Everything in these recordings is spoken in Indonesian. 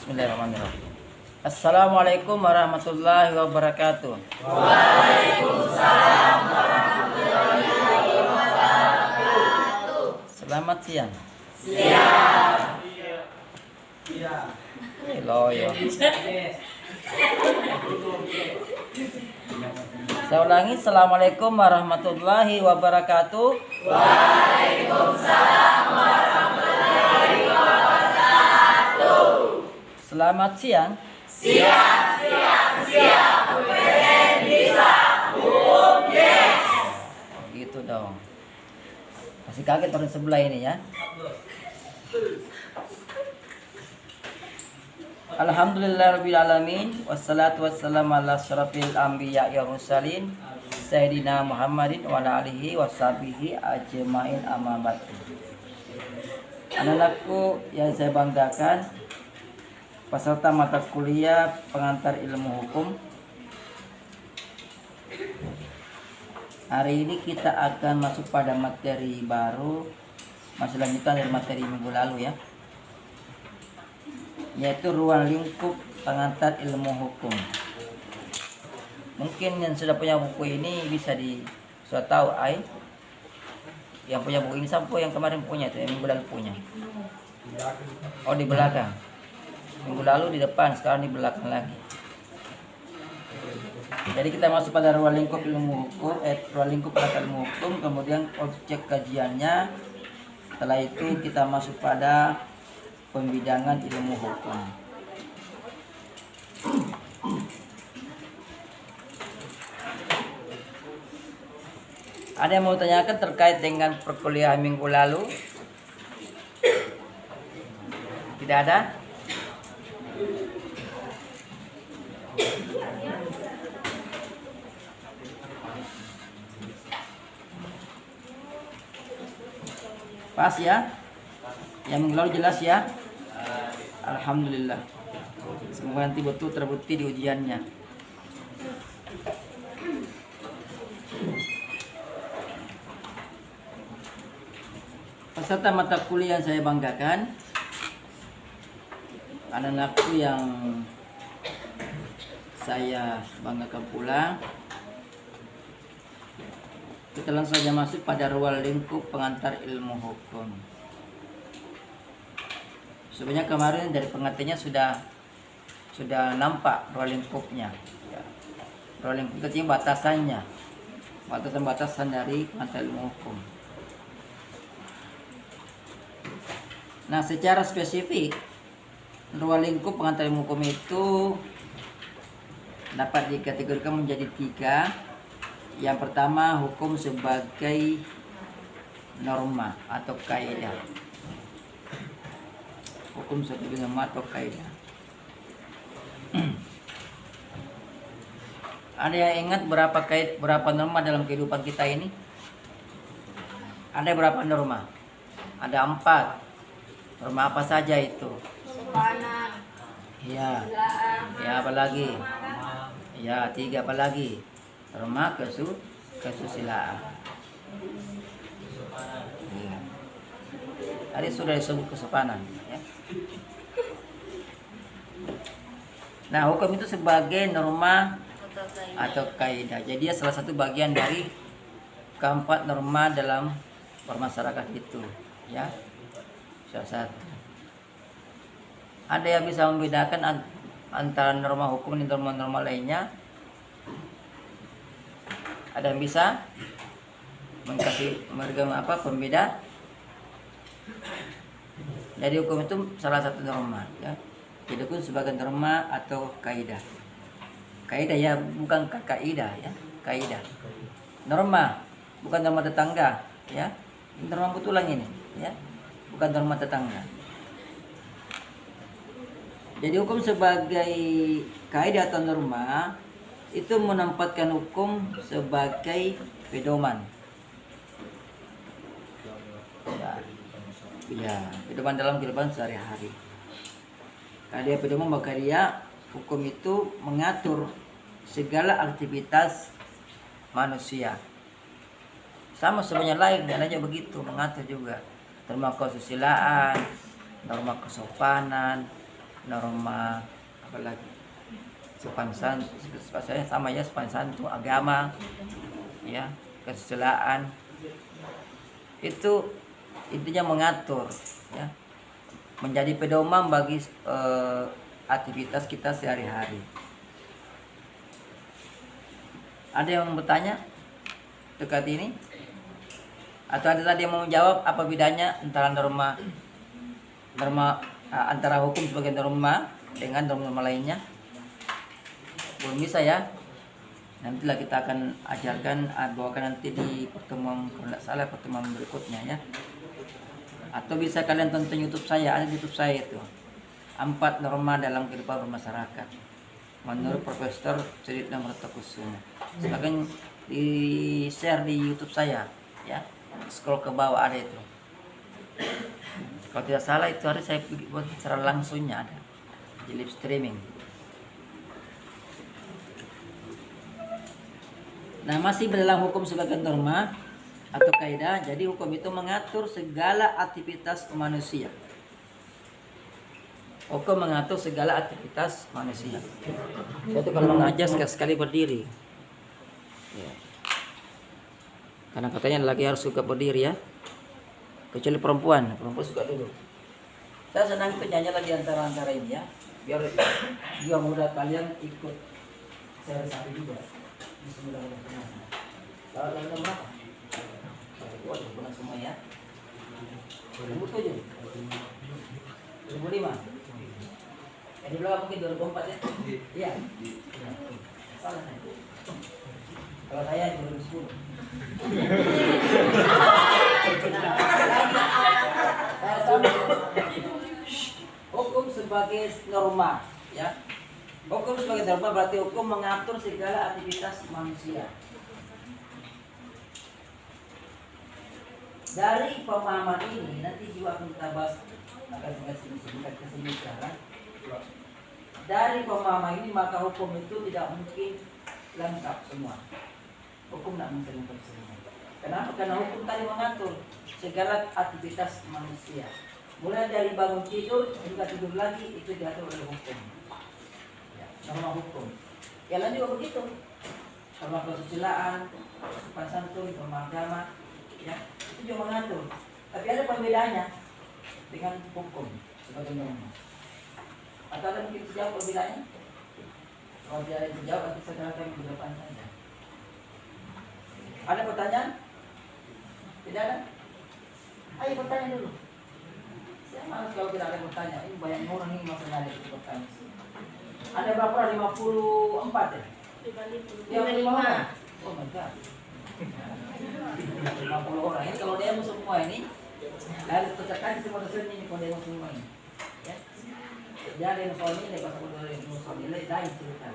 Bismillahirrahmanirrahim. Assalamualaikum warahmatullahi wabarakatuh. Waalaikumsalam warahmatullahi wabarakatuh. Selamat siang. Siang. Loyo. Saya ulangi. Assalamualaikum warahmatullahi wabarakatuh. Waalaikumsalam warahmatullahi wabarakatuh. Selamat siang. Siang. Present bisa. Hukum yes. Gitu dong. Masih kaget orang sebelah ini ya. Alhamdulillahirabbil alamin wassalatu wassalamu ala asyrafil anbiya ya mursalin sayyidina Muhammadin wa ala alihi washabihi ajmain amma ba'du. Anak-anakku yang saya banggakan, peserta mata kuliah pengantar ilmu hukum. Hari ini kita akan masuk pada materi baru, masih lanjutan dari materi minggu lalu ya, yaitu ruang lingkup pengantar ilmu hukum. Mungkin yang sudah punya buku ini sudah tahu yang punya buku ini sampo yang kemarin punya itu, yang minggu lalu punya. Oh, di belakang. Minggu lalu di depan, sekarang di belakang lagi. Jadi kita masuk pada ruang lingkup ilmu hukum, ruang lingkup pengantar ilmu hukum, kemudian objek kajiannya. Setelah itu kita masuk pada pembidangan ilmu hukum. Ada yang mau tanyakan terkait dengan perkuliahan minggu lalu? Tidak ada? Pas ya? Yang minggu lalu jelas ya? Alhamdulillah. Semoga nanti betul terbukti di ujiannya. Peserta mata kuliah yang saya banggakan, anak-anakku yang saya banggakan pula. Kita langsung saja masuk pada ruang lingkup pengantar ilmu hukum. Sebenarnya kemarin dari pengantarnya sudah nampak ruang lingkupnya. Ya. Ruang lingkup itu batasannya, batasan dari pengantar ilmu hukum. Nah, secara spesifik ruang lingkup pengantar ilmu hukum itu dapat dikategorikan menjadi 3. Yang pertama, hukum sebagai norma atau kaidah. Hukum sebagai norma atau kaidah. Ada yang ingat berapa norma dalam kehidupan kita ini? Ada berapa norma? Ada 4. Norma apa saja itu? Sopanan. Ya. Ya, apa lagi? Ya, 3 apa lagi? Norma kesusilaan. Ya. Tadi sudah disebut kesopanan ya. Nah, hukum itu sebagai norma atau kaidah. Jadi dia salah satu bagian dari keempat norma dalam bermasyarakat itu ya. Salah satu. Ada yang bisa membedakan antara norma hukum dan norma-norma lainnya? Ada yang bisa pembeda? Jadi hukum itu salah satu norma ya. Jadi hukum sebagai norma atau kaidah. Kaidah ya, bukan kaidah ya, kaidah. Norma, bukan norma tetangga ya. Norma betulan ini ya, bukan norma tetangga. Jadi hukum sebagai kaidah atau norma itu menempatkan hukum sebagai pedoman. Ya, pedoman dalam kehidupan sehari-hari. Karena dia pedoman, maka dia hukum itu mengatur segala aktivitas manusia. Sama sebenarnya lain, dan aja begitu mengatur juga. Norma kesusilaan, norma kesopanan, norma apa lagi? Sopan saya sama ya, sopan santun, agama, ya, kesusilaan. Itu intinya mengatur, ya, menjadi pedoman bagi aktivitas kita sehari-hari. Ada yang bertanya dekat ini? Atau ada tadi yang mau menjawab apa bedanya antara norma antara hukum sebagai norma dengan norma lainnya? Belum bisa ya? Nantilah kita akan ajarkan, bawakan nanti di pertemuan, kalau tidak salah pertemuan berikutnya ya. Atau bisa kalian tonton YouTube saya, ada di YouTube saya itu 4 norma dalam kehidupan bermasyarakat menurut Profesor Suditno Mertokusumo. Silakan di share di YouTube saya ya. Scroll ke bawah ada itu. Kalau tidak salah itu hari saya buat secara langsungnya ada di live streaming. Nah, masih dalam hukum sebagai norma atau kaidah. Jadi hukum itu mengatur segala aktivitas manusia. Hukum mengatur segala aktivitas manusia. Saya tuh kalau mengajar sekali berdiri. Ya. Karena katanya laki harus suka berdiri ya. Kecuali perempuan suka duduk. Saya senang penyanyi lagi antara ini ya. Biar juga mudah kalian ikut saya sapi juga. Bismillahirrahmanirrahim. Kalau kalian berapa? Waduh, benar semua ya. 2007, 2005. Di belakang mungkin 2004 ya? Iya. Salah saya. Kalau saya 2010. Saya sama. Hukum sebagai norma, ya. Hukum sebagai norma berarti hukum mengatur segala aktivitas manusia. Dari pemahaman ini nanti juga akan kita bahas, akan singkat kesini sekarang. Dari pemahaman ini maka hukum itu tidak mungkin lengkap semua. Hukum tidak mungkin lengkap semua. Kenapa? Karena hukum tadi mengatur segala aktivitas manusia. Mulai dari bangun tidur hingga tidur lagi itu diatur oleh hukum. Norma hukum. Yang lain juga begitu. Norma kesusilaan, sopan santun, norma agama, ya, itu juga mengatur. Tapi ada perbedaannya dengan hukum sebagai norma. Atau ada mungkin sejauh perbedaannya? Kalau tidak ada sejauh, nanti saya akan menjawab saja. Ada pertanyaan? Tidak ada? Ayo bertanya dulu. Saya malas kalau tidak ada pertanyaan. Ini banyak orang ini masih ada pertanyaan. Ada berapa? 54 ya? 55. Oh my god. 50 orang. Ini kalau demo semua ini dari tercekan semua dosen ini kalau demo semua ini. Ya. Jadi yang soal ini pas aku dari soal ini lain cerita.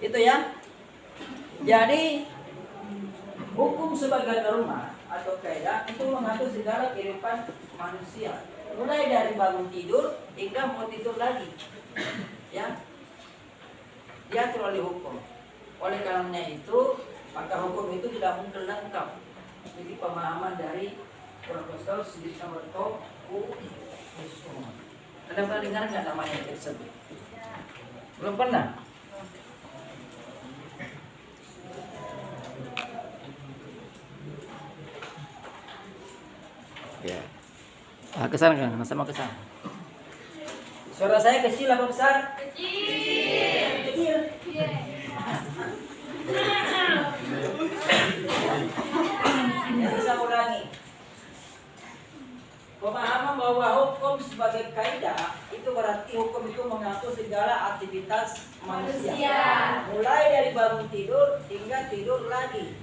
Itu ya. Jadi hukum sebagai norma atau kaidah itu mengatur segala kehidupan manusia. Mulai dari bangun tidur hingga mau tidur lagi. Ya, diatur oleh hukum. Oleh karena itu, maka hukum itu tidak mungkin lengkap. Jadi pemahaman dari Profesor Suditno Mertokusumo. Anda pernah dengar nggak namanya tersebut? Belum pernah? Ya. Ah, kesana kan, sama kesana. Suara saya kecil apa besar? Kecil. Jadi saya ulangi. Pemahaman bahwa hukum sebagai kaidah itu berarti hukum itu mengatur segala aktivitas manusia. Mulai dari bangun tidur hingga tidur lagi.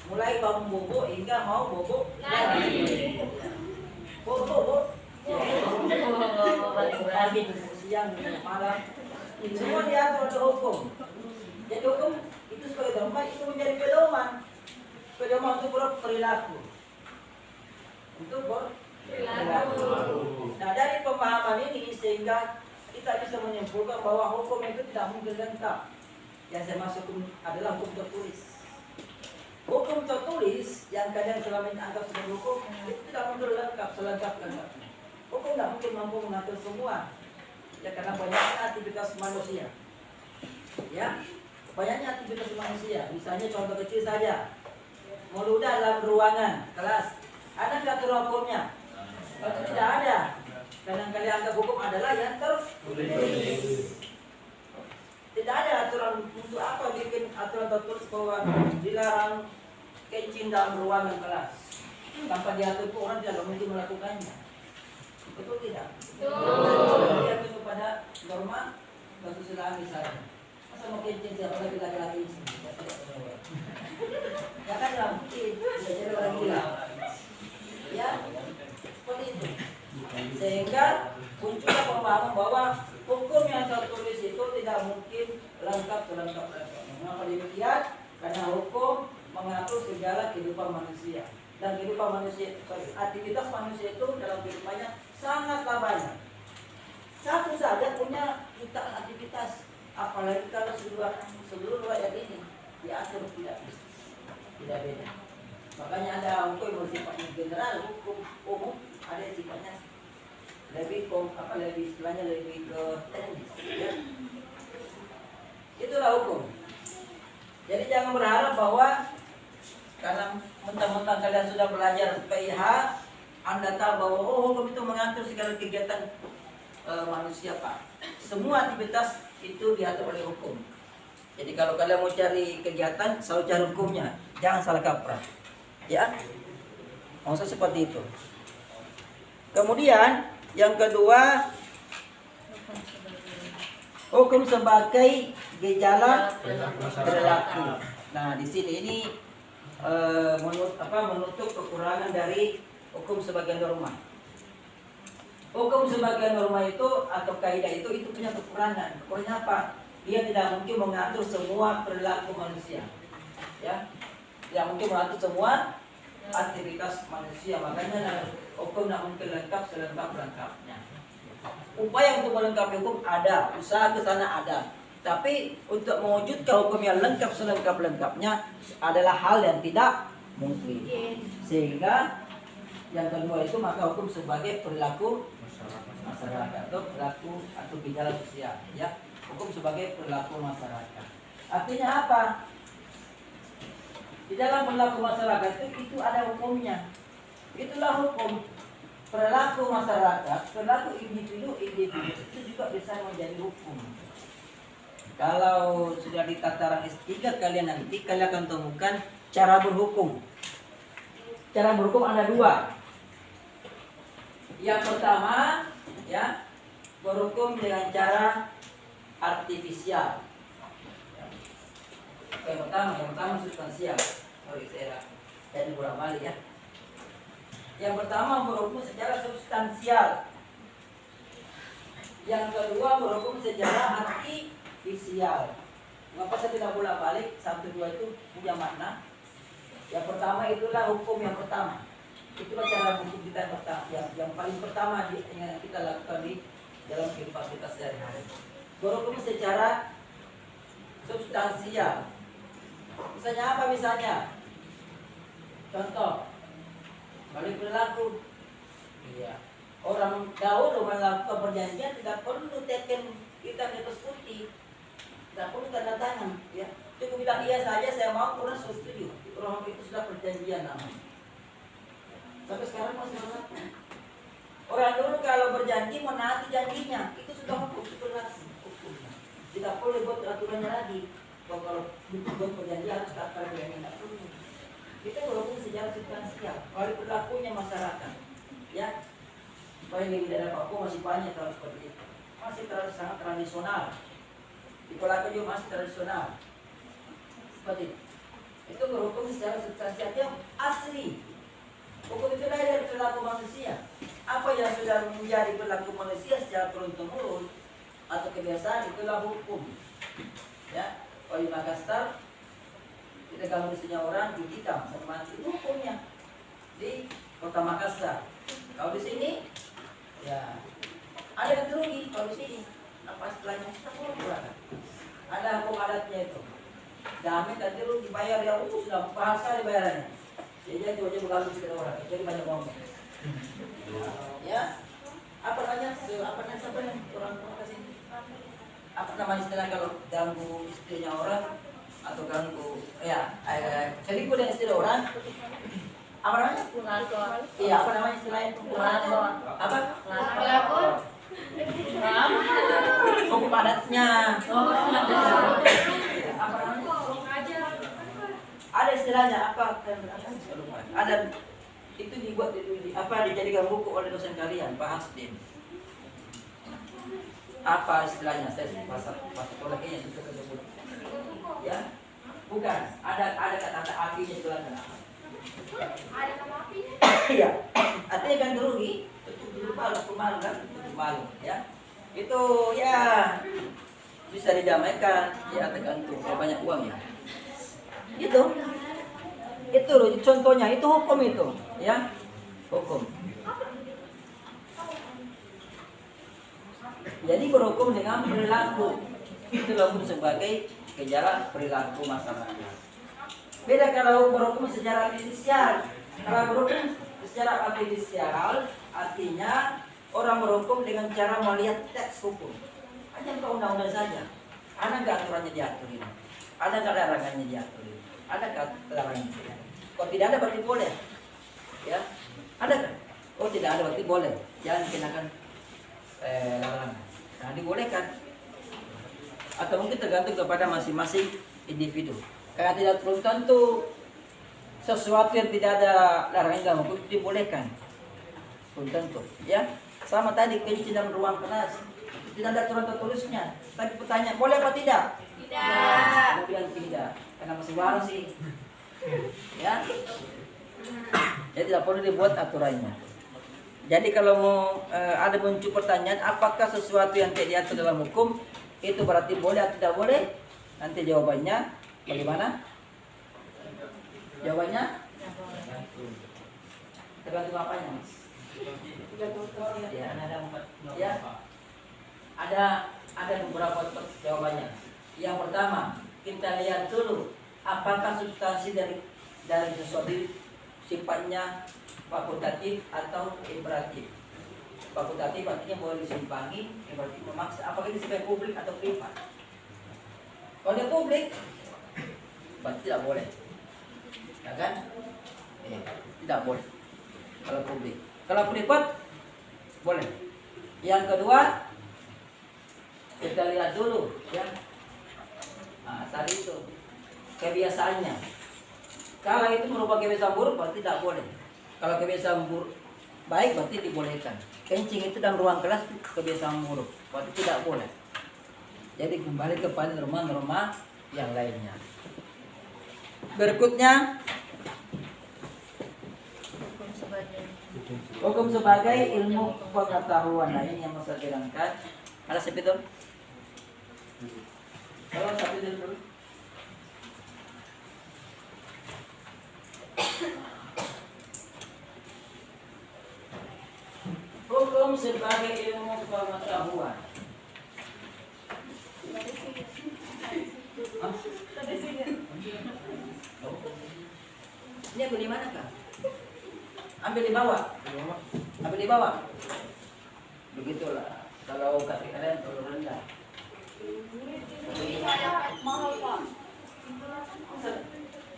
Mulai bangun bobo hingga mau bobo lagi. Bobo. Pagi, siang, malam, semua diatur oleh hukum. Jadi hukum itu sebagai norma itu menjadi pedoman untuk berperilaku. Nah, dari pemahaman ini sehingga kita bisa menyimpulkan bahwa hukum itu tidak mungkin lengkap. Yang saya maksud adalah hukum tertulis. Hukum tertulis yang kadang selama ini anggap sebagai hukum itu tidak mungkin lengkap selengkap-lengkapnya. Hukum tidak mungkin mampu mengatur semua. Ya, karena banyaknya aktivitas manusia. Ya, banyaknya aktivitas manusia. Misalnya contoh kecil saja, meludah dalam ruangan kelas, ada nggak aturan hukumnya? Kalau tidak ada, dan yang kalian anggap hukum adalah yang tertulis. Tidak ada aturan untuk apa bikin aturan tertulis bahwa dilarang kencing dalam ruangan kelas. Tanpa diatur pun orang tidak mungkin melakukannya. Betul tidak? Betul. Dia itu pada norma kesusilaan misalnya. Masa mau kencing siapa lagi laki-laki di sini? Ya kan nggak mungkin. Dia jadi orang gila. Ya, seperti itu. Sehingga muncullah pemahaman bahwa hukum yang tertulis itu tidak mungkin lengkap. Mengapa demikian? Karena hukum mengatur segala kehidupan manusia. Dan kehidupan manusia, aktivitas manusia itu dalam kehidupannya sangatlah banyak. Satu saja punya jutaan aktivitas, apalagi kalau seluruh rakyat ini diatur tidak beda. Makanya ada hukum yang bersifatnya general, hukum umum, ada yang sifatnya lebih istilahnya lebih ke teknis. Ya. Itulah hukum. Jadi jangan berharap bahwa karena mentang-mentang kalian sudah belajar PIH, Anda tahu bahwa hukum itu mengatur segala kegiatan manusia, Pak. Semua aktivitas itu diatur oleh hukum. Jadi kalau kalian mau cari kegiatan, selalu cari hukumnya. Jangan salah kaprah. Ya, maksud seperti itu. Kemudian yang kedua, hukum sebagai gejala perilaku. Nah, di sini ini menutup kekurangan dari hukum sebagai norma. Hukum sebagai norma itu atau kaidah itu punya kekurangan. Kekurangannya apa? Dia tidak mungkin mengatur semua perilaku manusia. Ya, tidak mungkin mengatur semua aktivitas manusia. Makanya hukum tidak mungkin lengkap selengkap-lengkapnya. Upaya untuk melengkapi hukum ada, usaha ke sana ada. Tapi untuk mewujudkan hukum yang lengkap selengkap-lengkapnya adalah hal yang tidak mungkin. Sehingga yang kedua itu maka hukum sebagai perilaku masyarakat atau perilaku atau gejala sosial. Ya, hukum sebagai perilaku masyarakat. Artinya apa? Di dalam perilaku masyarakat itu ada hukumnya. Itulah hukum. Perilaku masyarakat, perilaku individu itu juga bisa menjadi hukum. Kalau sudah di tataran S3 kalian nanti kalian akan temukan cara berhukum. Cara berhukum ada dua. Yang pertama, ya, berhukum dengan cara artifisial. Yang pertama substansial. Sorry, saya jadi bolak-balik ya. Yang pertama berhukum secara substansial. Yang kedua berhukum secara artifisial. Mengapa saya tidak bolak-balik? Satu dua itu punya makna. Yang pertama itulah hukum yang pertama. Itulah cara hukum kita yang pertama, yang paling pertama yang kita lakukan di dalam kehidupan kita sehari-hari. Berhukum secara substansial. Misalnya apa misalnya? Contoh, balik perilaku. Iya. Orang dahulu melakukan perjanjian tidak perlu teken hitam di atas putih, tidak perlu tanda tangan. Ya, cukup bilang iya saja saya mau, orang setuju. Orang itu sudah perjanjian namanya. Sampai sekarang masih berlaku. Orang dulu kalau berjanji menaati janjinya, itu sudah hukum, itu berlaku hukumnya. Tidak boleh buat aturannya lagi. Kalau buat perjanjian harus tak perjanjian tidak perlu. Kita berhukum secara substansial. Kalau perilakunya masyarakat, ya, supaya di daerah Papua masih banyak terlalu seperti itu. Masih terlalu sangat tradisional. Di Kolaka juga masih tradisional. Seperti itu. Itu berhukum secara substansial yang asli. Hukum itu lahir dari perilaku manusia. Apa yang sudah menjadi perilaku manusia secara turun-temurun atau kebiasaan itulah hukum. Ya, kalau di Makassar kita kalau misalnya orang ditikam sama mati, itu hukumnya di Kota Makassar. Kalau di sini, ya ada yang rugi. Kalau di sini, apa istilahnya? Kita kurang. Ada hukum adatnya itu. Jamin dan rugi dibayar ya, sudah mahal sekali bayarannya. Jadi wajib berlalu sekitar orang. Jadi banyak ngomong. Ya, apa namanya? Apa namanya orang kasih? Apa namanya istilah kalau ganggu istrinya orang atau ganggu ya selingkuh dengan istri orang? Apa namanya? Pelakon. Iya, apa namanya istilahnya? Pelakon. Apa? Pelakon. Hukum adatnya. Oh, Apa namanya? Ada istilahnya apa? Ada itu dibuat dijadikan buku oleh dosen kalian, Pak Hasdin. Apa istilahnya? Saya bahasa koleknya itu tersebut. Ya, bukan. Ada kata apinya itu ada. ada nama apinya. Iya, artinya ganti rugi. Tutup malu kan? Tutup malu, ya. Itu ya bisa didamaikan, ya tergantung kalau banyak uang ya. Itu loh contohnya, itu hukum itu, ya hukum. Jadi berhukum dengan perilaku, itu hukum sebagai gejala perilaku masyarakat. Beda kalau berhukum secara artifisial. Kalau berhukum secara artifisial, artinya orang berhukum dengan cara melihat teks hukum. Hanya ke undang-undang saja. Ada nggak aturannya diatur ini? Ada nggak larangannya diatur ini? Ada nggak larangannya? Kalau tidak ada berarti boleh. Ya, ada kan? Oh tidak ada berarti boleh. Jangan kenakan larangan. Nah dibolehkan. Atau mungkin tergantung kepada masing-masing individu. Karena tidak belum tentu sesuatu yang tidak ada larangan dalam hukum dibolehkan. Belum tentu. Ya, sama tadi kencing dalam ruang kelas. Tidak ada aturan tertulisnya. Tapi pertanyaan boleh apa tidak? Tidak. Kemudian tidak. Karena masih baru sih. Ya. Jadi tidak perlu dibuat aturannya. Jadi kalau mau ada muncul pertanyaan apakah sesuatu yang tidak diatur dalam hukum itu berarti boleh atau tidak boleh? Nanti jawabannya bagaimana? Jawabannya tergantung apanya? Ya, ada beberapa jawabannya. Yang pertama, kita lihat dulu apakah substansi dari sesuatu sifatnya fakultatif atau imperatif. Fakultatif artinya boleh disimpangi, imperatif memaksa. Apakah ini sifat publik atau privat? Kalau dia publik, berarti tidak boleh, ya kan? Tidak boleh. Kalau publik, kalau privat boleh. Yang kedua, kita lihat dulu, ya. Nah, tadi itu kebiasaannya. Kalau itu merupakan kebiasaan buruk, berarti tidak boleh. Kalau kebiasaan buruk baik, berarti dibolehkan. Kencing itu dalam ruang kelas kebiasaan buruk, berarti tidak boleh. Jadi kembali kepada norma-norma yang lainnya. Berikutnya, hukum sebagai ilmu pengetahuan. Nah, ini yang mau saya terangkan. Ada siapa itu? Kalau siapa itu dulu? Hukum sebagai ilmu pengetahuan. Ini ambil di mana kak? Ambil di bawah. Ambil di bawah. Begitulah. Kalau kaki kalian terlalu rendah. Mahal Pak.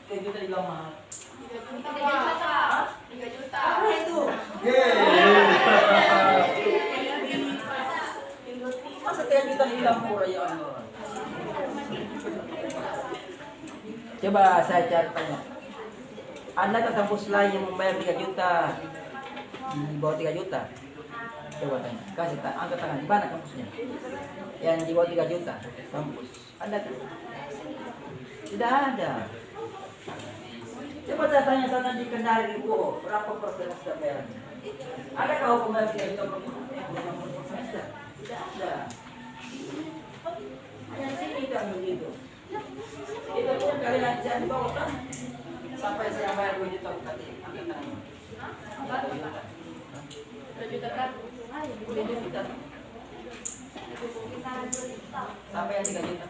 3 juta juga mahal. 3 juta. Apa itu? Masa 3 juta hilang murah ya Allah. Coba saya cari tanya. Anda ke kampus lain yang membayar 3 juta, di bawah 3 juta? Coba tanya. Kasih angkat tangan. Di mana kampusnya? Yang di bawah 3 juta kampus. Ada kan? Tidak ada. Coba saya tanya sana di Kendari, berapa persen bayarnya? Adakah hukum bayar 3 juta per semester? Tidak ada. Hanya sini kan begitu. Itu pun kalian jangan dibawa kan? Sampai saya bayar 2 juta tadi. Angkat tangan. 2 juta kan? 2 juta. Sampai 3 juta.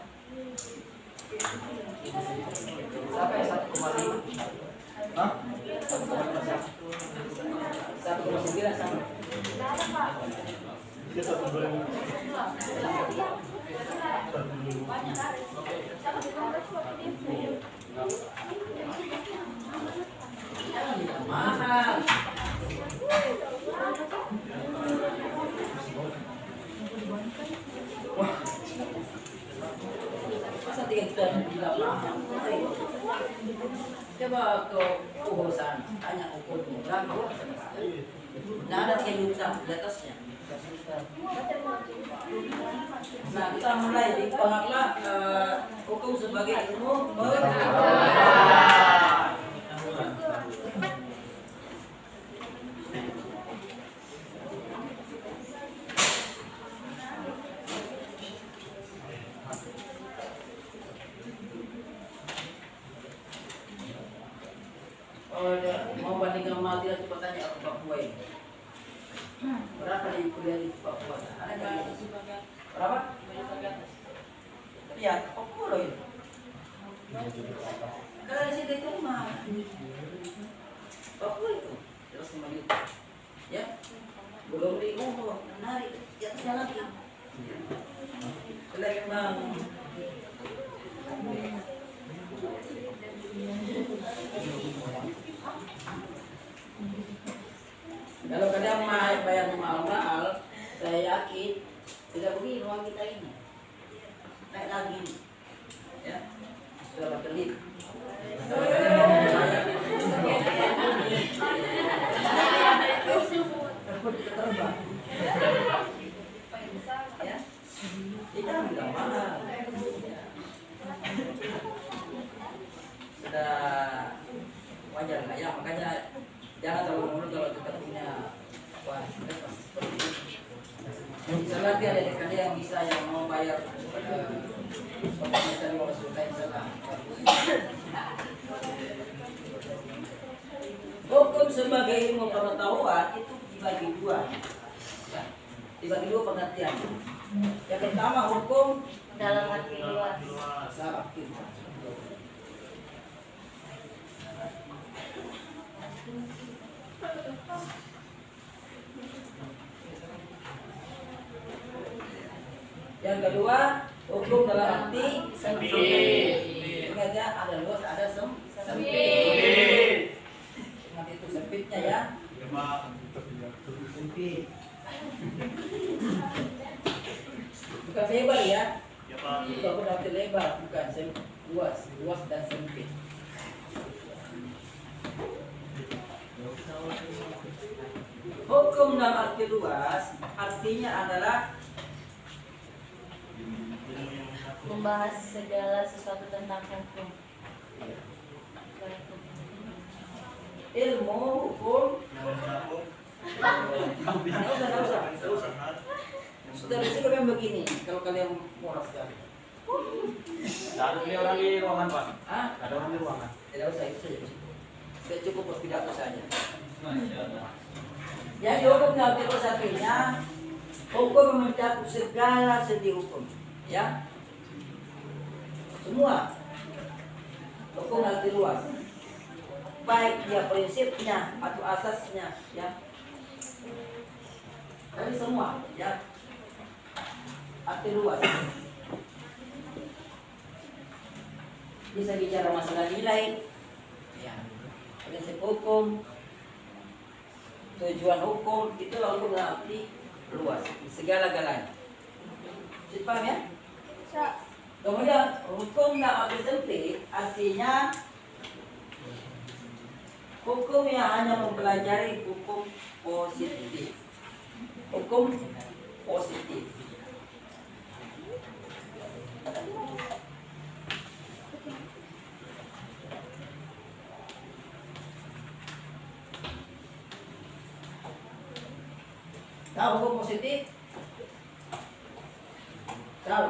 Sampai 1,5. Hah? 1,9 sama. Mahal. Masa 3 juta tidak mahal? Coba ke urusan, tanya ukurnya berapa? Nah, ada 3 juta di atasnya. Nah, kita mulai di pengaklah hukum sebagai ilmu mau bandingkan mati coba tanya ke Papua ini. Berapa di kuliah di Papua? Ada nggak? Berapa? Iya, Papua loh ini. Kalau di situ itu mah Papua itu terus 5 juta. Ya, belum di menarik di atasnya lagi. Selain memang kalau kadang bayar mahal-mahal, saya yakin tidak begini uang kita ini naik lagi, ya sudah berkelit. Terbang, ya kita tidak mahal, sudah wajar lah ya, makanya jangan terlalu muluk kalau kita punya kualitas pasti seperti itu. Misalnya ada adik-adik yang bisa yang mau bayar bisa 15 juta misalnya. Hukum sebagai ilmu pengetahuan itu dibagi dua, ya. Dibagi dua pengertian. Yang pertama hukum Dalam arti luas. dalam arti luas. Yang kedua, hukum dalam arti sempit. Sengaja ada luas, ada sempit. Nanti itu sempitnya ya. Sempit. Bukan lebar ya. Bukan berarti lebar, bukan luas, luas dan sempit. Hukum dalam arti luas artinya adalah Membahas segala sesuatu tentang hukum. ilmu hukum. Nggak usah. Sudah bisa kalian begini kalau kalian murah sekali. Ada orang di ruangan, Pak. Ah, Ada orang di ruangan. tidak usah itu saja. Saya cukup berpidato saja. Jadi hukum dalam arti luas artinya hukum mencakup segala sendi hukum, ya. Semua hukum arti luas, baik dia prinsipnya atau asasnya, ya. Tapi semua, ya. Arti luas. Bisa bicara masalah nilai, ya. Prinsip hukum, tujuan hukum, itu hukum dalam arti luas, segala-galanya. Paham ya? Kemudian hukum dalam arti sempit artinya hukum yang hanya mempelajari hukum positif. Hukum positif. Tahu hukum positif? Tahu?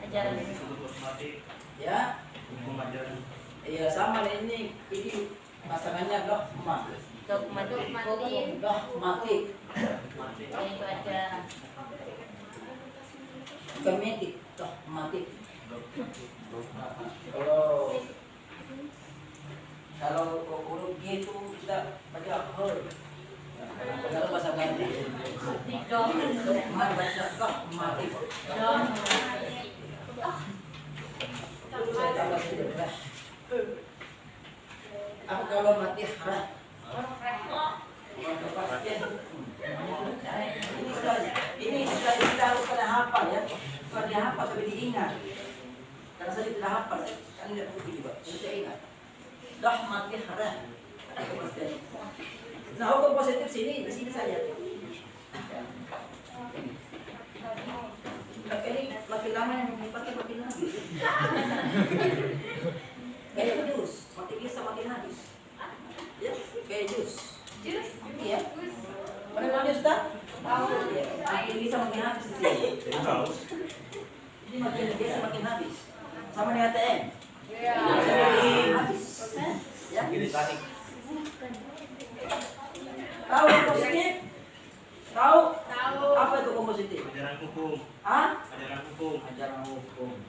Ajaran Ya? Iya sama ini pasangannya dogmatik. dogmatik. Dogmatik. Yaitu ajaran. Bukan medik, dogmatik. Kalau huruf G itu kita baca her. Kalau bahasa ganti. Dom. Mati baca kok mati. Dom. Saya tambah sedikit lah. Apa kalau mati harap? Ini sudah kita harus pada hafal ya. Kalau dihafal tapi diingat. Karena saya tidak hafal, kan tidak perlu juga. Saya ingat. Dah mati harap. Nah, hukum positif sini di sini saja. Ini makin lama yang dipakai makin habis. Kayak jus, makin bisa makin habis. Ya, kayak jus. Jus. Iya. Mana tahu jus tak? Tahu. Ya, makin bisa makin habis di sini. Ini makin bisa makin habis. Sama dengan ATM. Iya. Makin habis. Ya. Ini tarik. Tahu yang positif? Tahu? Tahu. Apa itu hukum positif? Ajaran hukum. Hah? Ajaran hukum. Ajaran hukum.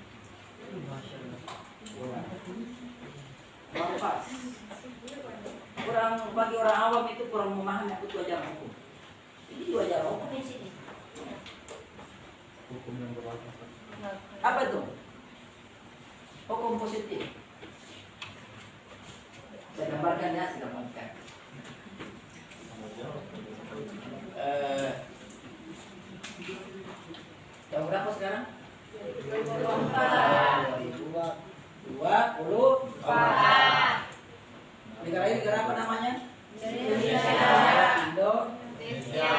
Kurang pas. Bagi orang awam itu kurang memahami apa itu ajaran hukum. Ini juga ajaran hukum di sini. Hukum yang berlaku. Apa itu? Hukum positif. Saya gambarkan ya, saya gambarkan. Jam berapa sekarang? 2024. Negara ini negara apa namanya? Indonesia. Indonesia.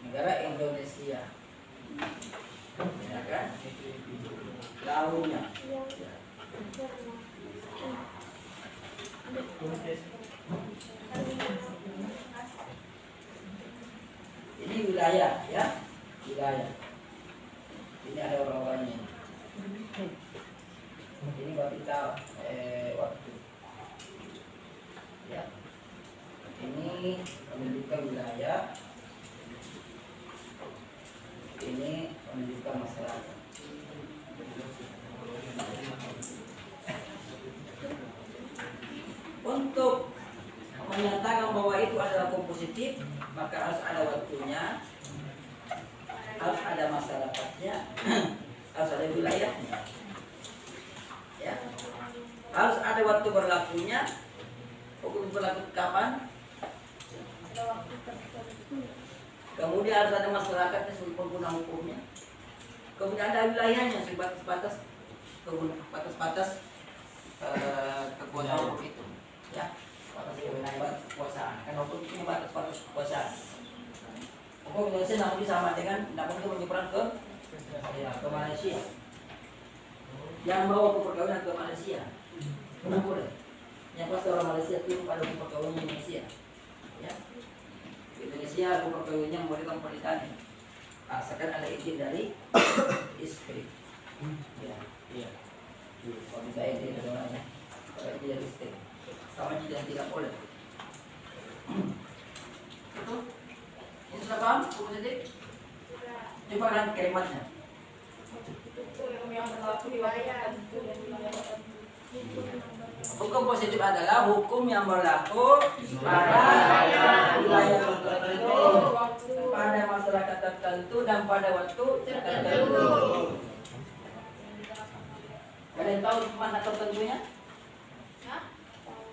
Negara Indonesia. Ya kan? Tahunnya. Ini wilayah ya, wilayah. Ini ada orang-orangnya. Ini buat kita waktu. Ya. Ini menunjukkan wilayah. Ini menunjukkan masyarakat. Untuk menyatakan bahwa itu adalah hukum positif, maka harus ada waktunya, harus ada masyarakatnya, harus ada wilayahnya, ya, harus ada waktu berlakunya. Hukum berlaku kapan? Kemudian harus ada masyarakatnya sebagai pengguna hukumnya. Kemudian ada wilayahnya sebatas batas kekuasaan hukum itu, ya. Batas kekuasaan. Kan hukum ini batas kekuasaan. Hukum Indonesia namun sama dengan namun itu menyeberang ke Malaysia. Yang bawa ke perkawinan ke Malaysia, tidak boleh. Yang pasti orang Malaysia turun pada hukum perkawinan Indonesia. Ya. Indonesia hukum perkawinannya membolehkan pernikahan asalkan ada izin dari istri. Ya. Iya. Kalau bisa izin dari orangnya, kalau izin dari istri, sama juga tidak boleh. Itu. Ini sudah paham? Hukum positif? Coba kan kalimatnya. Hukum positif adalah hukum yang berlaku pada wilayah tertentu, pada masyarakat tertentu dan pada waktu tertentu. Kalian tahu mana tertentunya?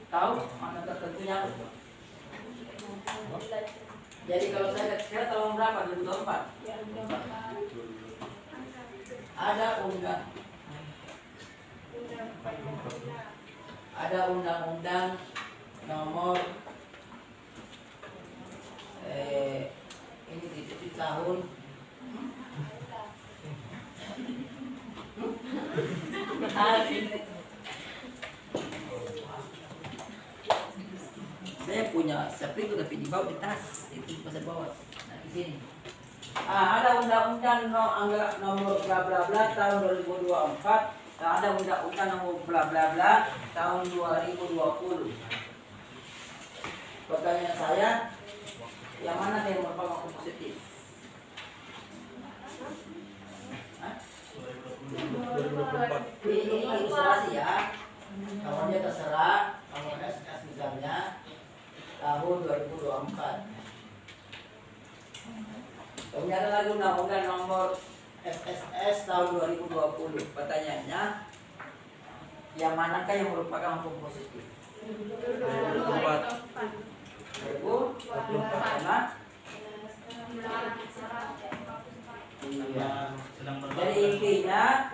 Tahu mana tertentunya? Jadi kalau saya lihat sekarang tahun berapa? 2024. Ada undang-undang nomor ini di tahun saya punya sepri itu tapi dibawa di tas itu pas bawa di sini. Ada undang-undang nomor bla bla bla tahun 2024. Ada undang-undang nomor bla bla bla tahun 2020. Pertanyaan saya, yang mana yang merupakan hukum positif? Ini ilustrasi ya. Kamu dia terserah, kamu SS misalnya tahun 2024. Kemudian ada lagi undang-undang nomor SSS tahun 2020. Pertanyaannya, yang manakah yang merupakan hukum positif? 2024 karena iya. Jadi intinya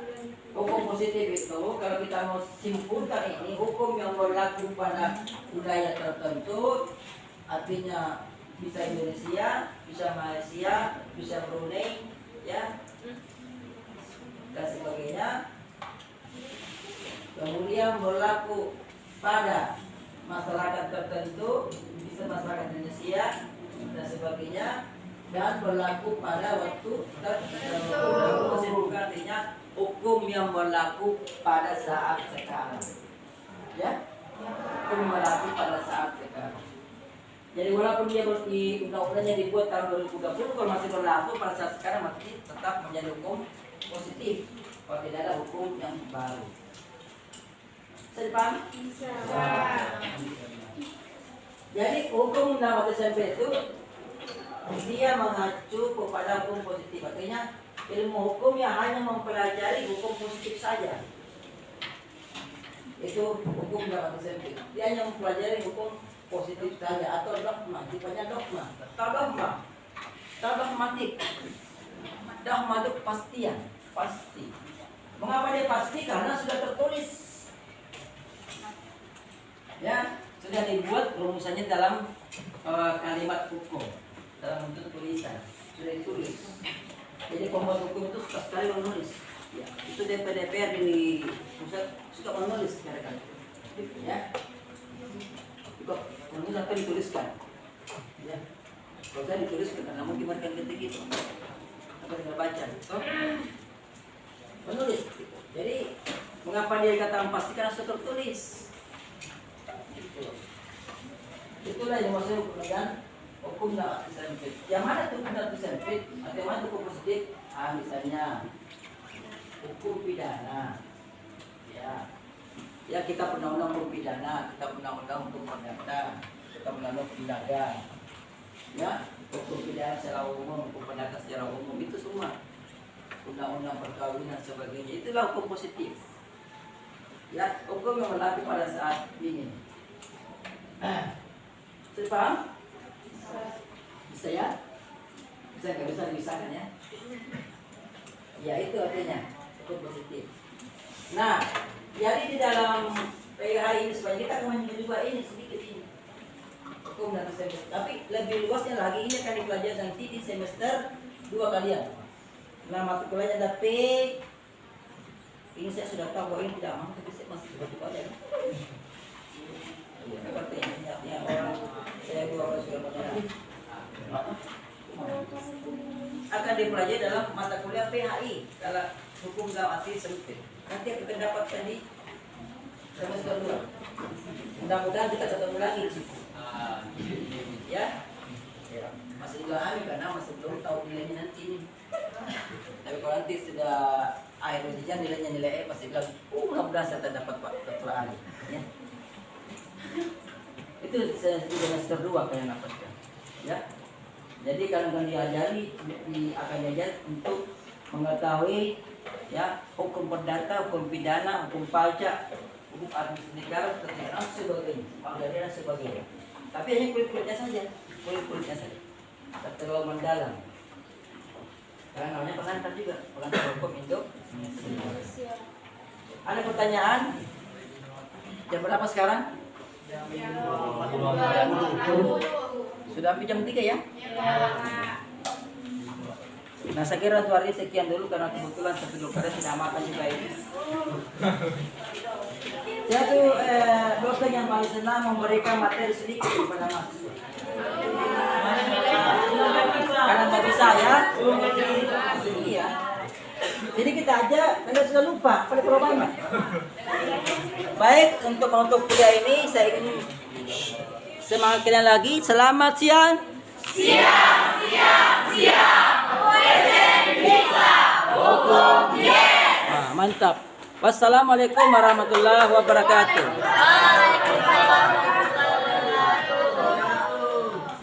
hukum positif itu kalau kita mau simpulkan ini hukum yang berlaku pada wilayah tertentu, artinya bisa Indonesia, bisa Malaysia, bisa Brunei, ya dan sebagainya. Kemudian berlaku pada masyarakat tertentu, bisa masyarakat Indonesia dan sebagainya, dan berlaku pada waktu tertentu. Artinya hukum yang berlaku pada saat sekarang, ya, hukum yang berlaku pada saat sekarang. Jadi walaupun dia di undang-undangnya dibuat tahun 2020, kalau masih berlaku pada saat sekarang masih tetap menjadi hukum positif. Kalau tidak ada hukum yang baru. Bisa dipahami? Bisa. Jadi hukum undang SMP itu dia mengacu kepada hukum positif. Artinya ilmu hukum yang hanya mempelajari hukum positif saja. Itu hukum undang SMP. Dia hanya mempelajari hukum positif saja atau dogma. Tipenya dogma. Dogma. Dogmatik. Dogma itu kepastian. Pasti. Mengapa dia pasti? Karena sudah tertulis. Ya, sudah dibuat rumusannya dalam kalimat hukum, dalam bentuk tulisan, sudah ditulis. Jadi pembuat hukum itu suka sekali menulis. Ya, itu DPR di pusat suka menulis kadang-kadang. Ya, juga menulis atau dituliskan. Ya, kalau saya dituliskan, namun gimana kan ketik itu? Apa tinggal baca? So, menulis. Gitu. Jadi mengapa dia katakan pasti? Karena sudah tertulis. Itulah yang maksudnya dengan hukum tidak sempit. Yang mana tuh tidak sempit? Atau yang mana hukum positif? Misalnya hukum pidana. Ya kita undang-undang hukum pidana, kita undang-undang hukum perdata, kita undang-undang pidana. Ya, hukum pidana secara umum, hukum perdata secara umum itu semua. Undang-undang perkawinan sebagainya. Itulah hukum positif. Ya, hukum yang berlaku pada saat ini. Sudah paham? Bisa ya? Bisa nggak bisa dipisahkan ya? Ya itu artinya hukum positif. Nah, jadi di dalam PKH ini sebenarnya kita akan juga ini sedikit ini hukum dan semester. Tapi lebih luasnya lagi ini akan dipelajari nanti di semester 2 kalian. Nah, mata kuliahnya ada P. Ini saya sudah tahu bahwa ini tidak aman, tapi saya masih coba aja. Ya, artinya orang saya dua sudah mengenal. Akan dipelajari dalam mata kuliah PHI kalau hukum dalam arti sempit. Nanti kita dapatkan di semester 2. Mudah-mudahan kita ketemu lagi di situ. Ya, masih juga kami karena masih belum tahu nilainya nanti ini. Tapi kalau nanti sudah akhir ujian nilainya nilai E pasti bilang, mudah-mudahan saya dapat Pak Dr. Ali. Ya. Itu semester 2 kalian dapatkan. Ya. Jadi kalian diajari akan diajar untuk mengetahui ya hukum perdata, hukum pidana, hukum pajak, hukum administrasi negara, dan sebagainya, pengadilan sebagainya. Tapi hanya kulit-kulitnya saja, kulit-kulitnya saja. Tak terlalu mendalam. Karena namanya pengantar juga, pengantar hukum Indonesia. Ada pertanyaan? Jam berapa sekarang? Sudah hampir jam 3 ya? Nah saya kira untuk hari ini sekian dulu karena kebetulan satu dokter tidak makan juga ini. Saya tuh dosen yang paling senang memberikan materi sedikit kepada mahasiswa. Karena nggak bisa ya, iya. Jadi kita aja karena sudah lupa pada perubahan. Baik untuk kuliah ini saya ingin semangat kalian lagi. Selamat siang. Siang. Hukum yes. Mantap. Wassalamualaikum warahmatullahi wabarakatuh.